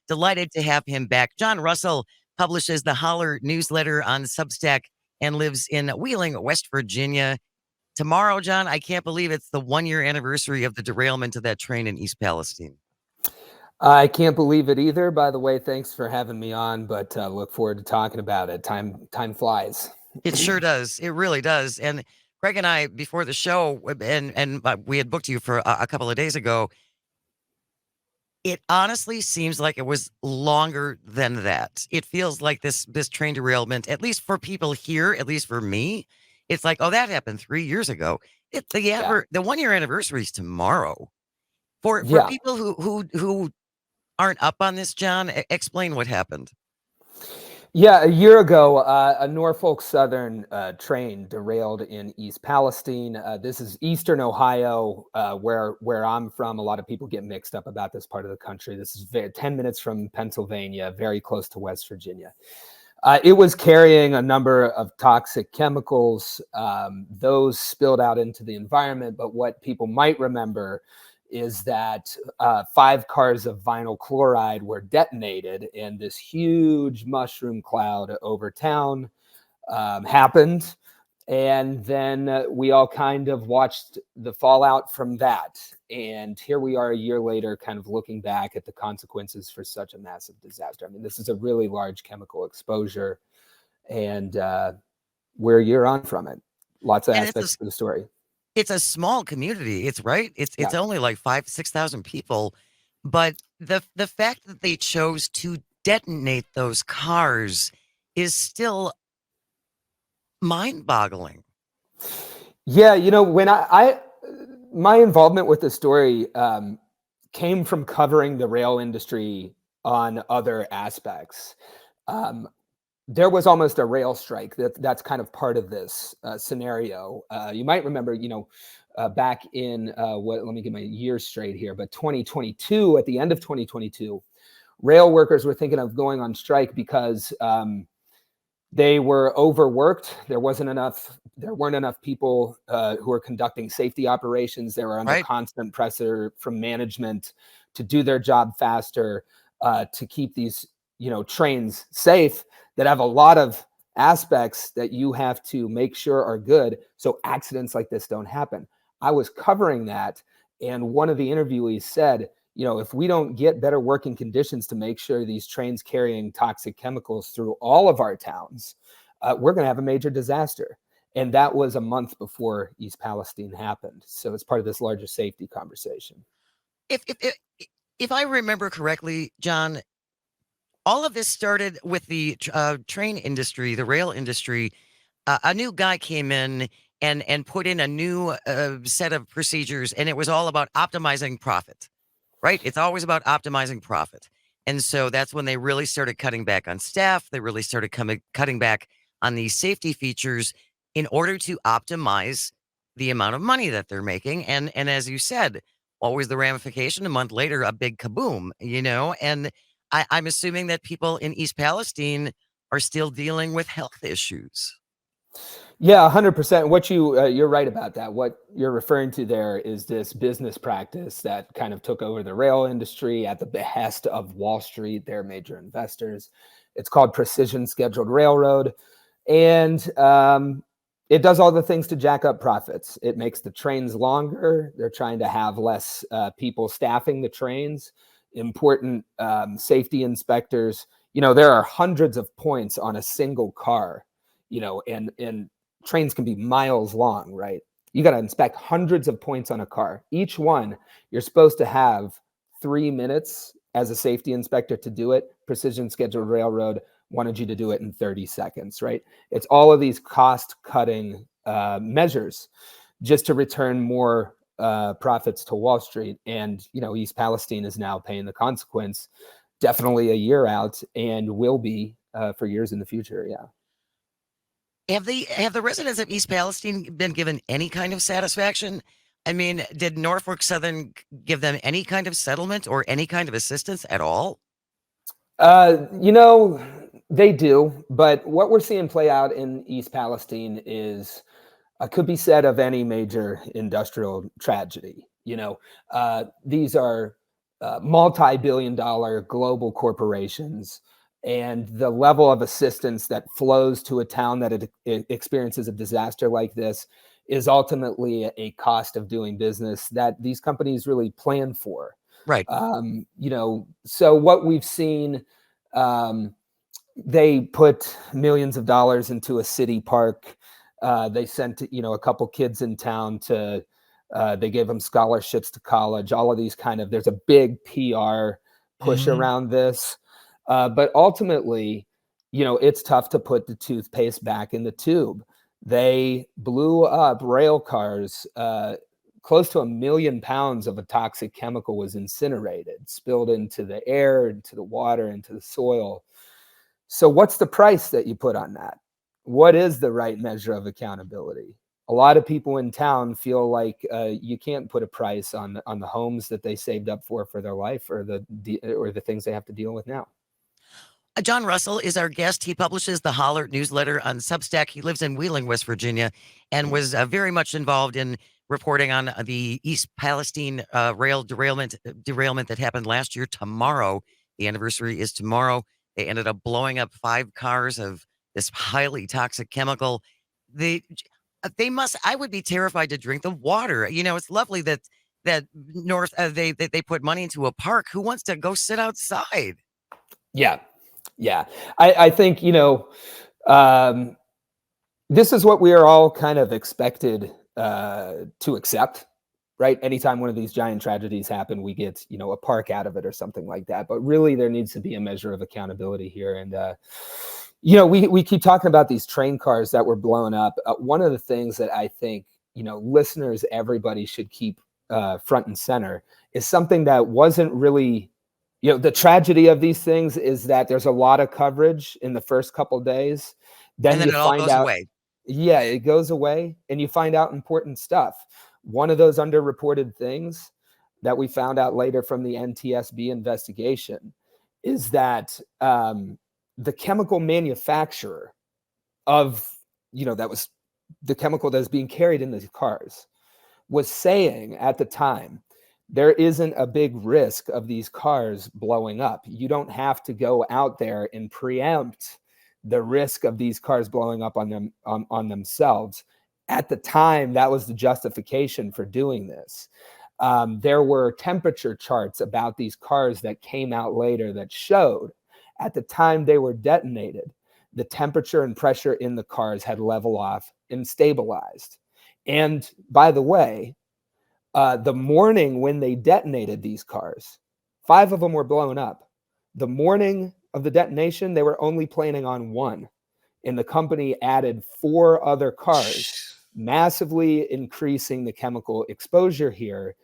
Delighted to have him back. John Russell publishes the Holler newsletter on Substack and lives in Wheeling, West Virginia. Tomorrow, John, I can't believe it's the 1-year anniversary of the derailment of that train in East Palestine. I can't believe it either. By the way, thanks for having me on, but look forward to talking about it. Time flies. It sure does. It really does. And Greg and I, before the show, and we had booked you for a couple of days ago, it honestly seems like it was longer than that. It feels like this train derailment, at least for people here, at least for me, it's like, oh, that happened 3 years ago. The 1-year anniversary is tomorrow. For people who aren't up on this, John, explain what happened. Yeah, a year ago, a Norfolk Southern train derailed in East Palestine. This is Eastern Ohio, where I'm from. A lot of people get mixed up about this part of the country. This is 10 minutes from Pennsylvania, very close to West Virginia. It was carrying a number of toxic chemicals. Those spilled out into the environment, but what people might remember is that 5 cars of vinyl chloride were detonated, and this huge mushroom cloud over town happened. And then we all kind of watched the fallout from that. And here we are a year later, kind of looking back at the consequences for such a massive disaster. I mean, this is a really large chemical exposure, and we're a year on from it. Lots of aspects to the story. It's a small community. It's only like 5,000-6,000 people, but the fact that they chose to detonate those cars is still mind-boggling. Yeah, when my involvement with the story came from covering the rail industry on other aspects. There was almost a rail strike. That's kind of part of this scenario. You might remember, back in let me get my years straight here, but 2022, at the end of 2022, rail workers were thinking of going on strike because they were overworked. There weren't enough people who were conducting safety operations. They were under constant pressure from management to do their job faster, to keep these trains safe, that have a lot of aspects that you have to make sure are good so accidents like this don't happen. I was covering that, and one of the interviewees said, if we don't get better working conditions to make sure these trains carrying toxic chemicals through all of our towns, we're going to have a major disaster. And that was a month before East Palestine happened. So it's part of this larger safety conversation. If I remember correctly, John, all of this started with the train industry, the rail industry. A new guy came in and put in a new set of procedures, and it was all about optimizing profit, right? It's always about optimizing profit. And so that's when they really started cutting back on staff. They really started cutting back on these safety features in order to optimize the amount of money that they're making. And as you said, always the ramification, a month later, a big kaboom, and I'm assuming that people in East Palestine are still dealing with health issues. Yeah, 100%. What you're right about that. What you're referring to there is this business practice that kind of took over the rail industry at the behest of Wall Street, their major investors. It's called Precision Scheduled Railroad, and it does all the things to jack up profits. It makes the trains longer. They're trying to have less people staffing the trains. Important safety inspectors. There are hundreds of points on a single car, and trains can be miles long, right? You got to inspect hundreds of points on a car. Each one, you're supposed to have 3 minutes as a safety inspector to do it. Precision Scheduled Railroad wanted you to do it in 30 seconds, right? It's all of these cost-cutting measures just to return more profits to Wall Street. And, East Palestine is now paying the consequence, definitely a year out, and will be for years in the future. Yeah. Have the residents of East Palestine been given any kind of satisfaction? I mean, did Norfolk Southern give them any kind of settlement or any kind of assistance at all? They do. But what we're seeing play out in East Palestine is could be said of any major industrial tragedy. These are multi-billion-dollar global corporations, and the level of assistance that flows to a town that it experiences a disaster like this is ultimately a cost of doing business that these companies really plan for. Right. So what we've seen, they put millions of dollars into a city park. They sent, a couple kids in town to, they gave them scholarships to college, all of these there's a big PR push Mhm. around this. But ultimately, it's tough to put the toothpaste back in the tube. They blew up rail cars. Close to 1 million pounds of a toxic chemical was incinerated, spilled into the air, into the water, into the soil. So what's the price that you put on that? What is the right measure of accountability? A lot of people in town feel like you can't put a price on the homes that they saved up for their life, or the things they have to deal with now. John Russell is our guest. He publishes the Holler newsletter on Substack. He lives in Wheeling, West Virginia, and was very much involved in reporting on the East Palestine rail derailment that happened last year. Tomorrow, the anniversary is tomorrow. They ended up blowing up 5 cars of this highly toxic chemical. They they must. I would be terrified to drink the water. It's lovely that North they put money into a park. Who wants to go sit outside? Yeah, yeah. I think um, this is what we are all kind of expected to accept, right? Anytime one of these giant tragedies happen, we get a park out of it or something like that. But really, there needs to be a measure of accountability here. And we keep talking about these train cars that were blown up. One of the things that I think listeners, everybody should keep front and center is something that wasn't really. The tragedy of these things is that there's a lot of coverage in the first couple days. And Then then you it all find goes out, away. yeah, it goes away and you find out important stuff. One of those underreported things that we found out later from the NTSB investigation is that the chemical manufacturer of, that was the chemical that's being carried in these cars, was saying at the time, there isn't a big risk of these cars blowing up. You don't have to go out there and preempt the risk of these cars blowing up on themselves. At the time, that was the justification for doing this. There were temperature charts about these cars that came out later that showed at the time they were detonated, the temperature and pressure in the cars had leveled off and stabilized. And by the way, the morning when they detonated these cars, 5 of them were blown up. The morning of the detonation, they were only planning on one. And the company added 4 other cars, massively increasing the chemical exposure here,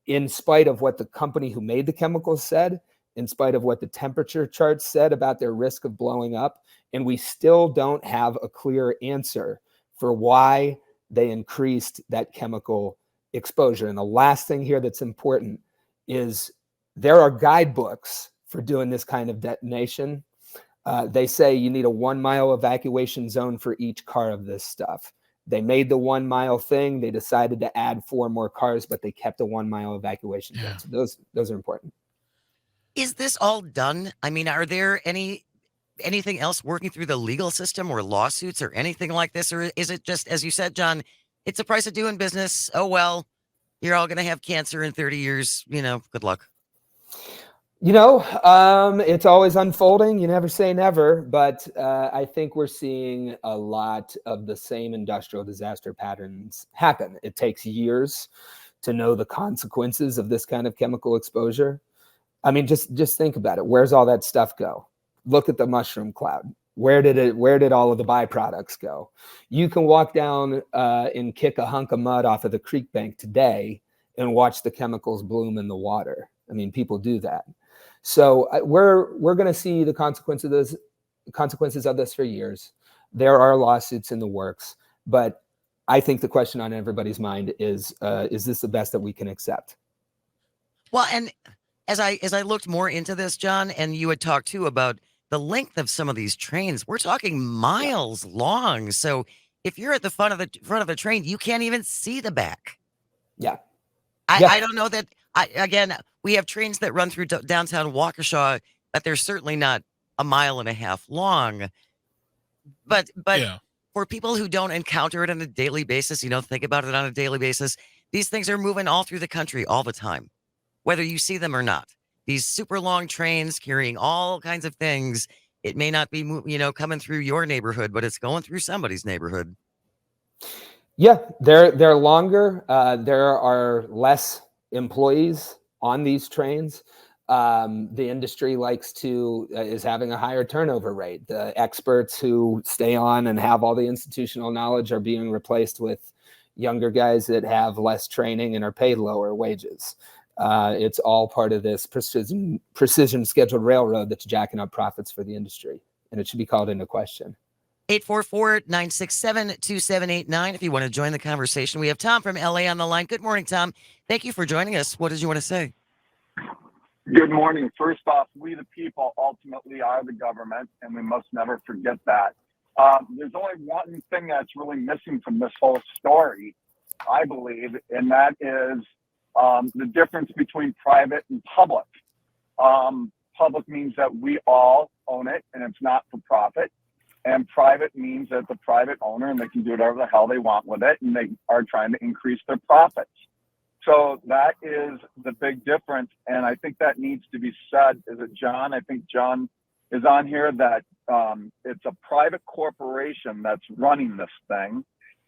in spite of what the company who made the chemicals said, in spite of what the temperature charts said about their risk of blowing up. And we still don't have a clear answer for why they increased that chemical exposure. And the last thing here that's important is there are guidebooks for doing this kind of detonation. They say you need a 1-mile evacuation zone for each car of this stuff. They made the 1-mile thing. They decided to add 4 more cars, but they kept a 1-mile evacuation zone. So those are important. Is this all done? I mean, are there anything else working through the legal system or lawsuits or anything like this? Or is it just, as you said, John, it's the price of doing business? Oh, well, you're all going to have cancer in 30 years. Good luck. It's always unfolding. You never say never, but I think we're seeing a lot of the same industrial disaster patterns happen. It takes years to know the consequences of this kind of chemical exposure. I mean, just think about it. Where's all that stuff go? Look at the mushroom cloud. Where did all of the byproducts go? You can walk down and kick a hunk of mud off of the creek bank today and watch the chemicals bloom in the water. I mean, people do that. So we're going to see the consequences of this for years. There are lawsuits in the works, but I think the question on everybody's mind is this the best that we can accept? Well, and as I looked more into this, John, and you had talked too about the length of some of these trains, we're talking Yeah. miles long. So if you're at the front of the train, you can't even see the back. Yeah. I Yeah. I don't know that. Again, We have trains that run through downtown Waukesha, but they're certainly not a mile and a half long. But Yeah. for people who don't encounter it on a daily basis, think about it on a daily basis, these things are moving all through the country all the time, whether you see them or not. These super long trains carrying all kinds of things. It may not be, coming through your neighborhood, but it's going through somebody's neighborhood. Yeah, they're longer. There are less employees on these trains. The industry is having a higher turnover rate. The experts who stay on and have all the institutional knowledge are being replaced with younger guys that have less training and are paid lower wages. It's all part of this precision scheduled railroad that's jacking up profits for the industry, and it should be called into question. 844-967-2789 if you want to join the conversation. We have Tom from LA on the line. Good morning, Tom. Thank you for joining us. What did you want to say? Good morning. First off, we the people ultimately are the government, and we must never forget that. There's only one thing that's really missing from this whole story, I believe, and that is the difference between private and public. Public means that we all own it, and it's not for profit. And private means that the private owner, and they can do whatever the hell they want with it, and they are trying to increase their profits. So that is the big difference. And I think that needs to be said. Is it John? I think John is on here, that it's a private corporation that's running this thing.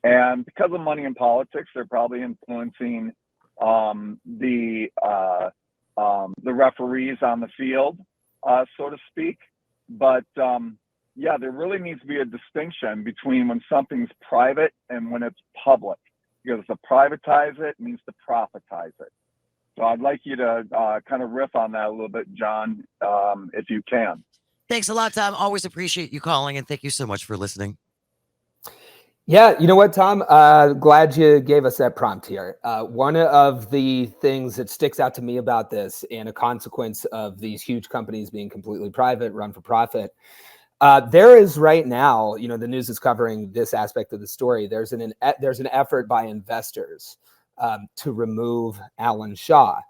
And because of money in politics, they're probably influencing the referees on the field, so to speak. But yeah, there really needs to be a distinction between when something's private and when it's public. Because to privatize it means to profitize it. So I'd like you to kind of riff on that a little bit, John, if you can. Thanks a lot, Tom. Always appreciate you calling, and thank you so much for listening. Yeah, you know what, Tom? Glad you gave us that prompt here. One of the things that sticks out to me about this, and a consequence of these huge companies being completely private, run for profit, there is right now, the news is covering this aspect of the story. There's an effort by investors to remove Alan Shaw.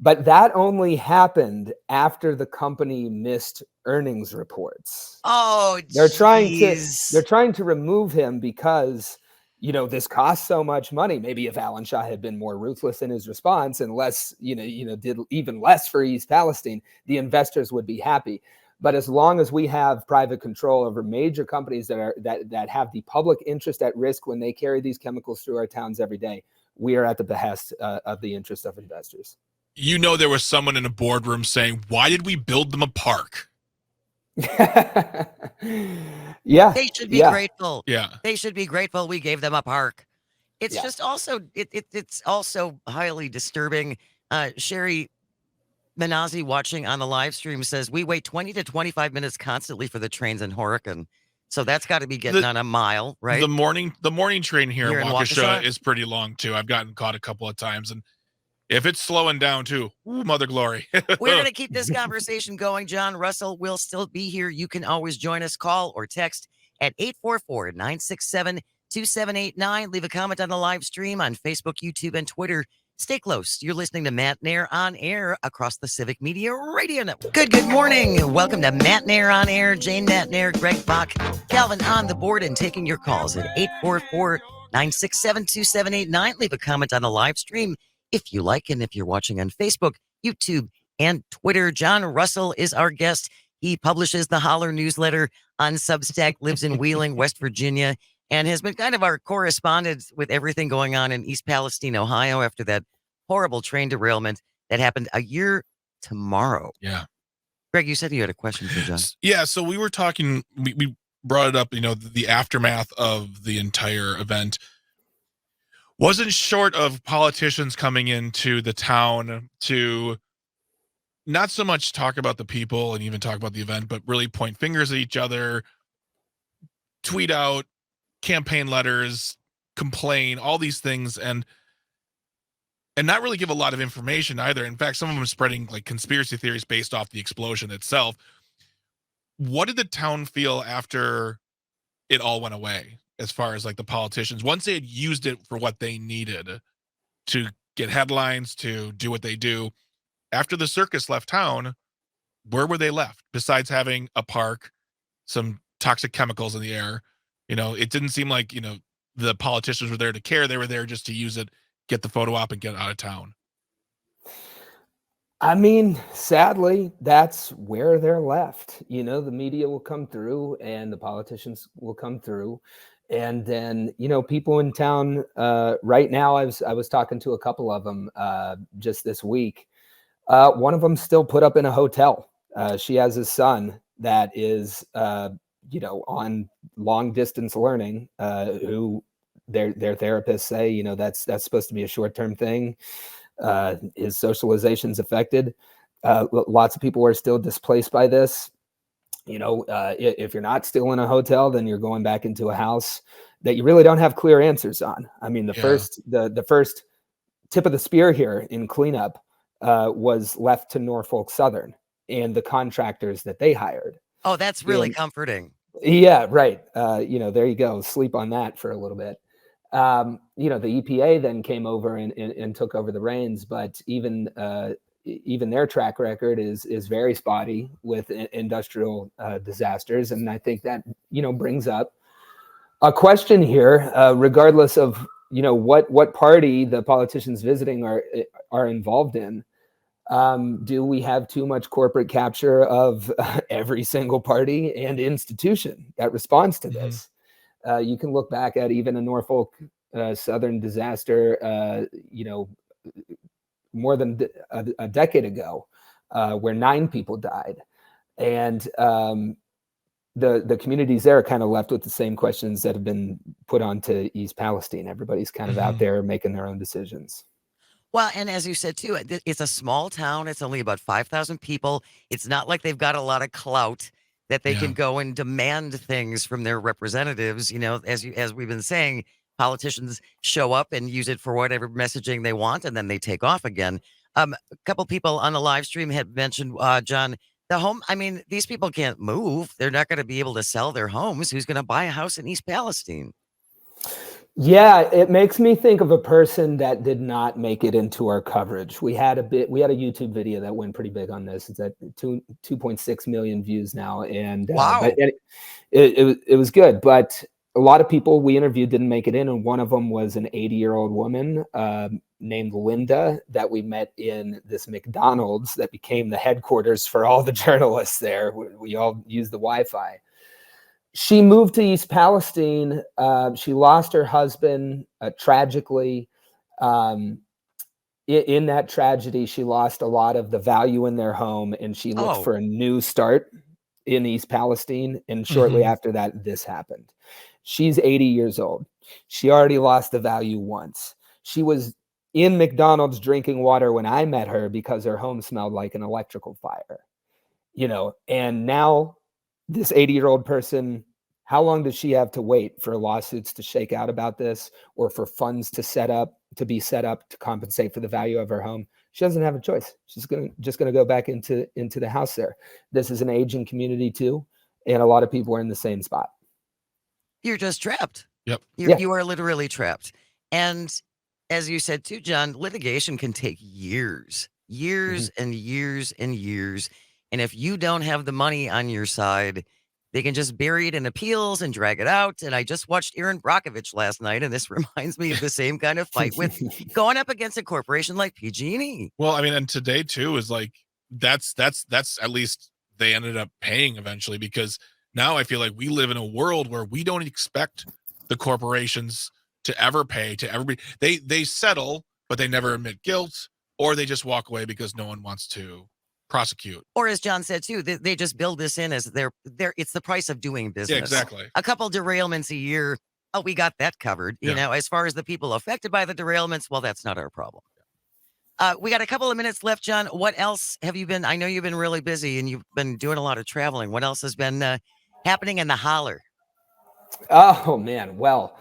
But that only happened after the company missed earnings reports. Oh, they're trying to remove him because, this costs so much money. Maybe if Alan Shaw had been more ruthless in his response and less, did even less for East Palestine, the investors would be happy. But as long as we have private control over major companies that have the public interest at risk when they carry these chemicals through our towns every day, we are at the behest of the interest of investors. There was someone in a boardroom saying, "Why did we build them a park?" Yeah. They should be grateful. Yeah. They should be grateful we gave them a park. It's just also, it's also highly disturbing. Sherry Manazi watching on the live stream says, we wait 20 to 25 minutes constantly for the trains in Horicon. So that's got to be getting on a mile, right? The morning train here in Waukesha is pretty long too. I've gotten caught a couple of times, and if it's slowing down too, ooh, mother glory. We're going to keep this conversation going. John Russell will still be here. You can always join us, call or text at 844-967-2789. Leave a comment on the live stream on Facebook, YouTube, and Twitter. Stay close. You're listening to Matt Nair on Air across the Civic Media Radio Network. Good morning. Welcome to Matt Nair on Air. Jane Matt Nair, Greg Bach, Calvin on the board, and taking your calls at 844-967-2789. Leave a comment on the live stream if you like, and if you're watching on Facebook, YouTube, and Twitter. John Russell is our guest. He publishes the Holler newsletter on Substack, lives in Wheeling, West Virginia, and has been kind of our correspondent with everything going on in East Palestine, Ohio, after that horrible train derailment that happened a year tomorrow. Yeah. Greg, you said you had a question for John. Yeah, so we were talking, we brought it up, the aftermath of the entire event wasn't short of politicians coming into the town to not so much talk about the people and even talk about the event, but really point fingers at each other, tweet out campaign letters, complain, all these things, and not really give a lot of information either. In fact, some of them spreading like conspiracy theories based off the explosion itself. What did the town feel after it all went away, as far as like the politicians, once they had used it for what they needed to get headlines, to do what they do? after the circus left town, where were they left besides having a park, some toxic chemicals in the air? It didn't seem like, the politicians were there to care. They were there just to use it, get the photo op, and get out of town. I mean, sadly, that's where they're left. The media will come through and the politicians will come through. And then, people in town right now, I was talking to a couple of them just this week. One of them still put up in a hotel. She has a son that is, on long distance learning, who their therapists say, that's supposed to be a short-term thing. His socialization's affected. Lots of people are still displaced by this. If you're not still in a hotel, then you're going back into a house that you really don't have clear answers on. I mean, the first tip of the spear here in cleanup was left to Norfolk Southern and the contractors that they hired. Oh, that's really comforting. Yeah, right. There you go. Sleep on that for a little bit. The EPA then came over and took over the reins, but even their track record is very spotty with industrial disasters. And I think that, brings up a question here, regardless of, what party the politicians visiting are involved in. Do we have too much corporate capture of every single party and institution that responds to this? You can look back at even a Norfolk Southern disaster, more than a decade ago, where 9 people died. And the communities there are kind of left with the same questions that have been put onto East Palestine. Everybody's kind of out there making their own decisions. Well, and as you said too, it's a small town. It's only about 5,000 people. It's not like they've got a lot of clout that they can go and demand things from their representatives. As we've been saying, politicians show up and use it for whatever messaging they want, and then they take off again. A couple people on the live stream had mentioned, John, the home. I mean, these people can't move. They're not going to be able to sell their homes. Who's going to buy a house in East Palestine? Yeah, it makes me think of a person that did not make it into our coverage. We had a YouTube video that went pretty big on this. It's at 2.6 million views now, and wow, but it was good. But a lot of people we interviewed didn't make it in, and one of them was an 80-year-old woman named Linda that we met in this McDonald's that became the headquarters for all the journalists there. We all use the Wi-Fi. She moved to East Palestine. She lost her husband tragically. In that tragedy, she lost a lot of the value in their home, and she looked for a new start in East Palestine. And shortly after that, this happened. She's 80 years old. She already lost the value once. She was in McDonald's drinking water when I met her because her home smelled like an electrical fire. And now this 80-year-old person, how long does she have to wait for lawsuits to shake out about this, or for funds to be set up to compensate for the value of her home? She doesn't have a choice. She's just gonna go back into the house there. This is an aging community too, and a lot of people are in the same spot. You're just trapped. Yep. You are literally trapped. And as you said too, John, litigation can take years and years and years. And if you don't have the money on your side, they can just bury it in appeals and drag it out. And I just watched Aaron Brockovich last night, and this reminds me of the same kind of fight with going up against a corporation like PG&E. Well, I mean, and today too is like that's at least they ended up paying eventually, because now I feel like we live in a world where we don't expect the corporations to ever pay to everybody. They settle, but they never admit guilt, or they just walk away because no one wants to prosecute. Or as John said too, they just build this in as their it's the price of doing business. Yeah, exactly. A couple derailments a year. Oh, we got that covered. You know, as far as the people affected by the derailments, well, that's not our problem. We got a couple of minutes left, John. What else have you been? I know you've been really busy and you've been doing a lot of traveling. What else has been happening in the holler? Oh man, well,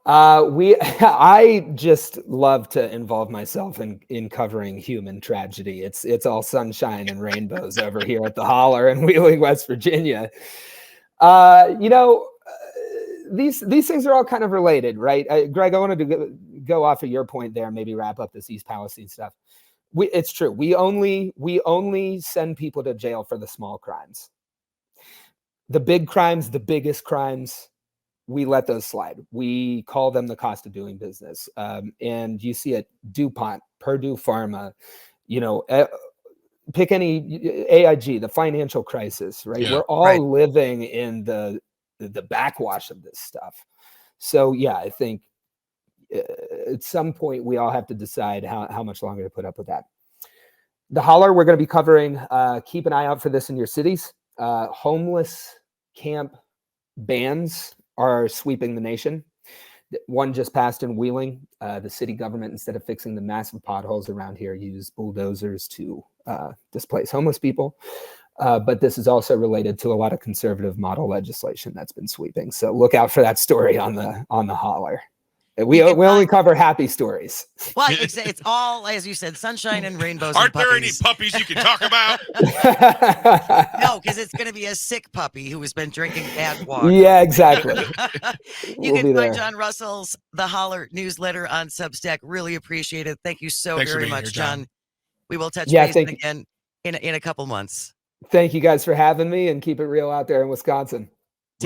I just love to involve myself in covering human tragedy. It's all sunshine and rainbows over here at the Holler in Wheeling, West Virginia. These things are all kind of related, right? Greg, I wanted to go off of your point there, maybe wrap up this East Palestine stuff. It's true. We only send people to jail for the small crimes. The big crimes, the biggest crimes, we let those slide. We call them the cost of doing business. And you see it, DuPont, Purdue Pharma, pick any AIG, the financial crisis, right? Yeah, We're all living in the backwash of this stuff. So yeah, I think at some point we all have to decide how much longer to put up with that. The Holler, we're going to be covering, keep an eye out for this in your cities. Homeless camp bans are sweeping the nation. One just passed in Wheeling. The city government, instead of fixing the massive potholes around here, used bulldozers to displace homeless people. But this is also related to a lot of conservative model legislation that's been sweeping. So look out for that story on the Holler. We only cover happy stories. Well, it's all, as you said, sunshine and rainbows. Aren't and there any puppies you can talk about? No, because it's going to be a sick puppy who has been drinking bad water. Yeah, exactly. You can find John Russell's The Holler newsletter on Substack. Really appreciate it. Thank you so very much, John. We will touch base again in a couple months. Thank you guys for having me, and keep it real out there in Wisconsin.